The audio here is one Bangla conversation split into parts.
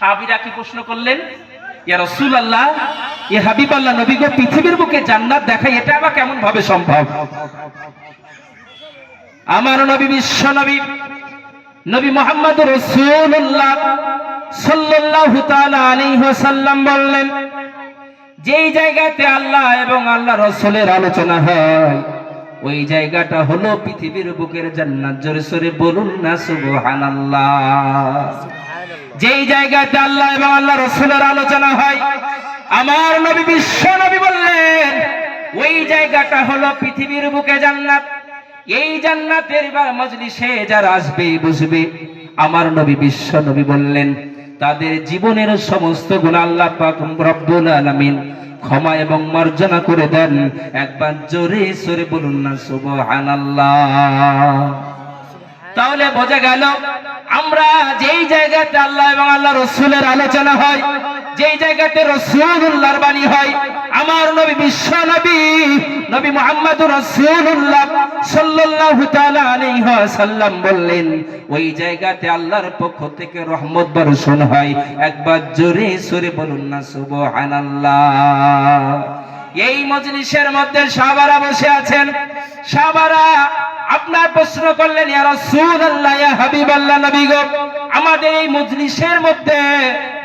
সাহাবীরা কি প্রশ্ন করলেন, ইয়া রাসূলুল্লাহ, ইয়া হাবিবাল্লাহ, নবী গো, পৃথিবীর বুকে জান্নাত দেখাই, এটা আবার কেমন ভাবে সম্ভব? আমার নবী, বিশ্ব নবী, নবী মুহাম্মদুর রাসূলুল্লাহ সাল্লাল্লাহু তাআলা আলাইহি ওয়াসাল্লাম বললেন, যেই জায়গাতে আল্লাহ এবং আল্লাহ রাসূলের আলোচনা হয় ওই জায়গাটা হলো পৃথিবীর বুকের জান্নাত। জোরে সোরে বলুন না সুবহানাল্লাহ। যেই জায়গাতে আল্লাহ এবং আল্লাহ রাসূলের আলোচনা হয়, আমার নবী বিশ্ব নবী বললেন, ওই জায়গাটা হলো পৃথিবীর বুকে জান্নাত। এই জান্নাতের মজলিসে যারা আসবে বসবে, আমার নবী বিশ্ব নবী বললেন, তাদের জীবনের সমস্ত গুনাহ আল্লাহ পাক রব্বুল আলামিন ক্ষমা এবং মার্জনা করে দেন। একবার জোরে সোরে বলুন না সুবহানাল্লাহ। তাহলে বোঝা গেল, আমরা যেই জায়গাতে আল্লাহ এবং আল্লাহ রাসূলের আলোচনা হয়, যেই জায়গাতে রাসূলুল্লাহর বাণী হয়, আমার নবী বিশ্ব নবী নবী মুহাম্মদুর রাসূলুল্লাহ সাল্লাল্লাহু তাআলা আলাইহি ওয়াসাল্লাম বললেন, ওই জায়গাতে আল্লাহর পক্ষ থেকে রহমত বর্ষণ হয়। একবার জোরে সোরে বলুন না সুবহানাল্লাহ। এই মজলিসের মধ্যে সাহাবারা বসে আছেন। সাহাবারা আপনার প্রশ্ন করলেন, ইয়া রাসূলুল্লাহ, ইয়া হাবিবাল্লাহ, নবী গো, আমাদের এই মজলিসের মধ্যে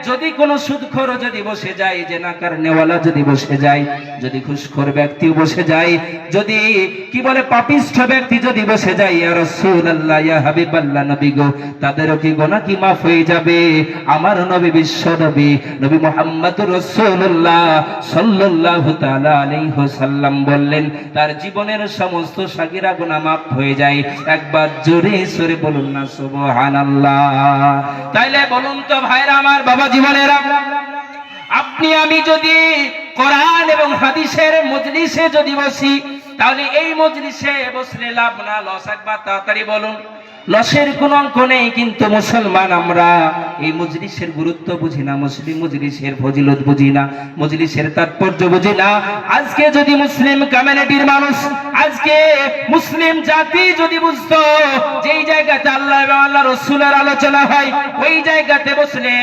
যদি কোনো সুদখোর যদি বসে যায়, জেনাকার নেওয়ালা যদি বসে যায়, যদি ঘুষখোর ব্যক্তি বসে যায়, যদি কি বলে পাপিষ্ঠ ব্যক্তি যদি বসে যায়, ইয়া রাসূলুল্লাহ, ইয়া হাবিবাল্লাহ, নবী গো, তাদেরও কি গুনাহ কি মাফ হয়ে যাবে? আমার নবী বিশ্ব নবী নবী মুহাম্মদুর রাসূলুল্লাহ সাল্লাল্লাহু তাআলা আলাইহি ওয়াসাল্লাম বললেন, তার জীবনের সমস্ত সাগীরা গুনাহ মাফ হয়ে যায়। একবার জোরে সোরে বলুন না সুবহানাল্লাহ। তাইলে বলুন তো ভাইরা আমার, বাবা জীবনেরা, আপনি আমি যদি কোরআন এবং হাদিসের মজলিসে যদি বসি, তাহলে এই মজলিসে বসলে লাভ না লস? একবার তাড়াতাড়ি বলুন। লসের কোন অঙ্ক নেই। কিন্তু মুসলমান আমরা এই মজলিসের গুরুত্ব বুঝি না, মুসলিম মজলিসের ফজিলত বুঝি না, মজলিসের তাৎপর্য বুঝি না। আজকে যদি মুসলিম কমিউনিটির মানুষ, আজকে মুসলিম জাতি যদি বুঝতো যেই জায়গাতে আল্লাহ এবং আল্লাহ রাসূলের আলোচনা হয়, ওই জায়গাতে বসলে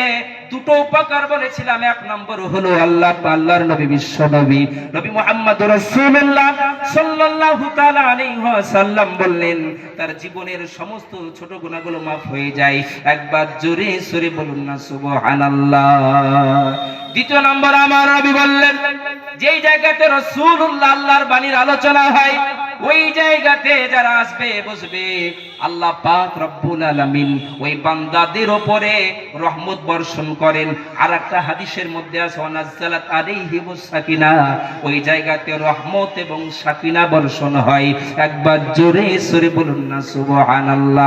দুটো উপকার বলেছিলাম। এক নম্বর হলো আল্লাহর নবী বিশ্ব নবী নবী মুহাম্মদুর রাসূলুল্লাহ সাল্লাল্লাহু তাআলা আলাইহি ওয়াসাল্লাম বললেন, তার জীবনের সমস্ত ছোট গুনাহগুলো মাফ হয়ে যায়। একবার জোরে সোরে বলুন না সুবহানাল্লাহ। দ্বিতীয় নম্বর, আমার নবী বললেন, যেই জায়গাতে রাসূলুল্লাহ আল্লাহর বাণীর আলোচনা হয়, ওই জায়গাতে যারা আসবে বসবে, আল্লাহ পাক রব্বুল আলামিন ওই বান্দাদের উপরে রহমত বর্ষণ করেন। আর একটা হাদিসের মধ্যে আছে, ওয়ানাজ্জালাত আলাইহিমুস সাকিনা, ওই জায়গাতে রহমত এবং সাকিনা বর্ষণ হয়। একবার জোরে সোরে বলুন না সুবহানাল্লাহ।